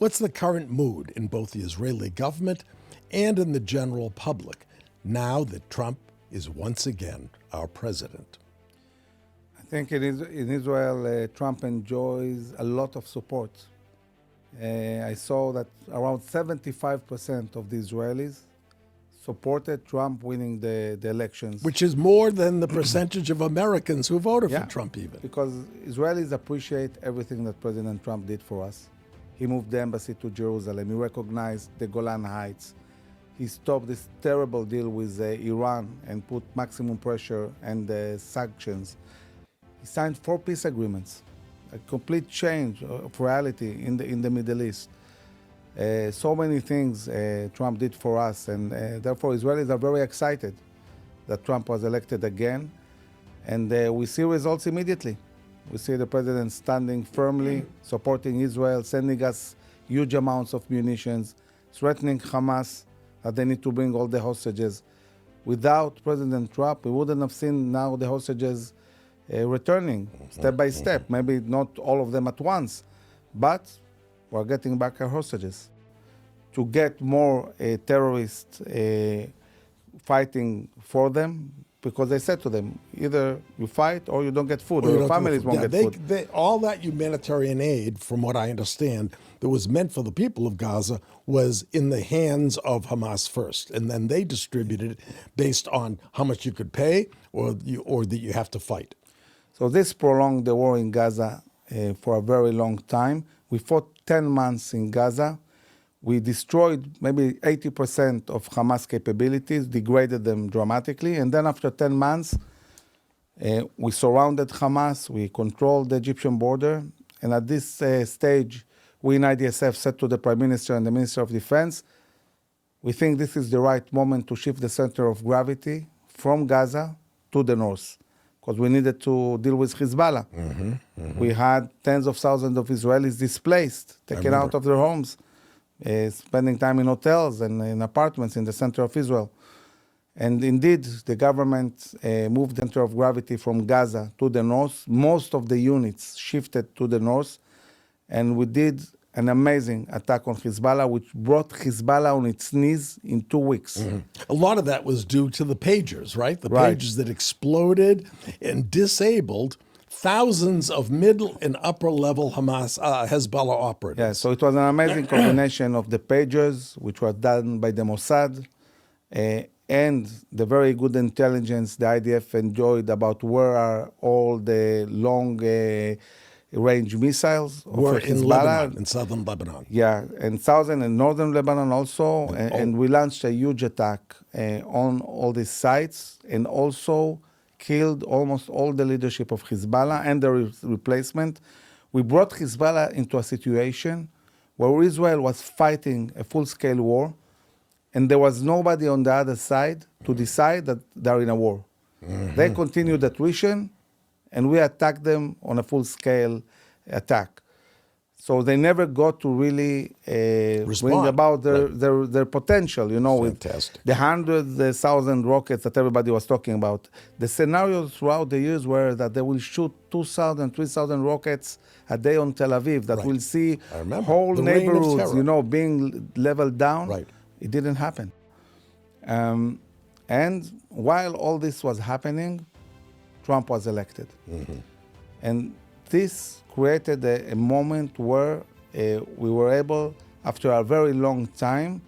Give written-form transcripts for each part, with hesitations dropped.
What's the current mood in both the Israeli government and in the general public now that Trump is once again our president? I think in Israel, Trump enjoys a lot of support. I saw that around 75% of the Israelis supported Trump winning the elections. Which is more than the percentage of Americans who voted for Trump even. Because Israelis appreciate everything that President Trump did for us. He moved the embassy to Jerusalem. He recognized the Golan Heights. He stopped this terrible deal with Iran and put maximum pressure and sanctions. He signed 4 peace agreements, a complete change of reality in the Middle East. So many things Trump did for us, and therefore Israelis are very excited that Trump was elected again. And we see results immediately. We see the president standing firmly, supporting Israel, sending us huge amounts of munitions, threatening Hamas that they need to bring all the hostages. Without President Trump, we wouldn't have seen now the hostages returning step by step. Maybe not all of them at once, but we're getting back our hostages. To get more terrorists fighting for them, because they said to them, either you fight or you don't get food, or your families won't get food. All that humanitarian aid, from what I understand, that was meant for the people of Gaza was in the hands of Hamas first, and then they distributed it based on how much you could pay or that you have to fight. So this prolonged the war in Gaza for a very long time. We fought 10 months in Gaza. We destroyed maybe 80% of Hamas capabilities, degraded them dramatically. And then after 10 months, we surrounded Hamas. We controlled the Egyptian border. And at this stage, we in IDSF said to the Prime Minister and the Minister of Defense, we think this is the right moment to shift the center of gravity from Gaza to the north, because we needed to deal with Hezbollah. We had tens of thousands of Israelis displaced, taken out of their homes, spending time in hotels and in apartments in the center of Israel. And indeed, the government moved the center of gravity from Gaza to the north. Most of the units shifted to the north, and we did an amazing attack on Hezbollah, which brought Hezbollah on its knees in 2 weeks. A lot of that was due to the pagers, right? The pagers that exploded and disabled thousands of middle and upper level Hezbollah operatives. Yeah, so it was an amazing combination of the pagers, which were done by the Mossad, and the very good intelligence the IDF enjoyed about where are all the long range missiles were in Lebanon, in southern Lebanon. Yeah, and southern and northern Lebanon also. And we launched a huge attack on all these sites, and also killed almost all the leadership of Hezbollah and the replacement. We brought Hezbollah into a situation where Israel was fighting a full-scale war, and there was nobody on the other side to decide that they're in a war. They continued attrition, and we attacked them on a full-scale attack. So they never got to really bring about their potential, you know, Fantastic. with the 100,000 rockets that everybody was talking about. The scenarios throughout the years were that they will shoot 2,000, 3,000 rockets a day on Tel Aviv, that will see whole neighborhoods, you know, being leveled down. It didn't happen. And while all this was happening, Trump was elected. And this created a moment where we were able, after a very long time,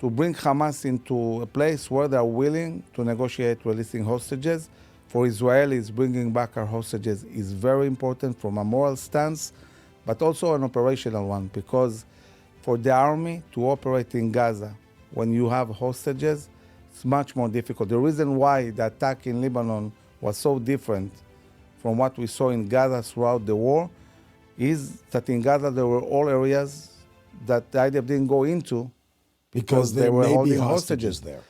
to bring Hamas into a place where they are willing to negotiate releasing hostages. For Israelis, bringing back our hostages is very important from a moral stance, but also an operational one, because for the army to operate in Gaza when you have hostages, it's much more difficult. The reason why the attack in Lebanon was so different from what we saw in Gaza throughout the war is that in Gaza there were all areas that the IDF didn't go into because they were holding hostages there.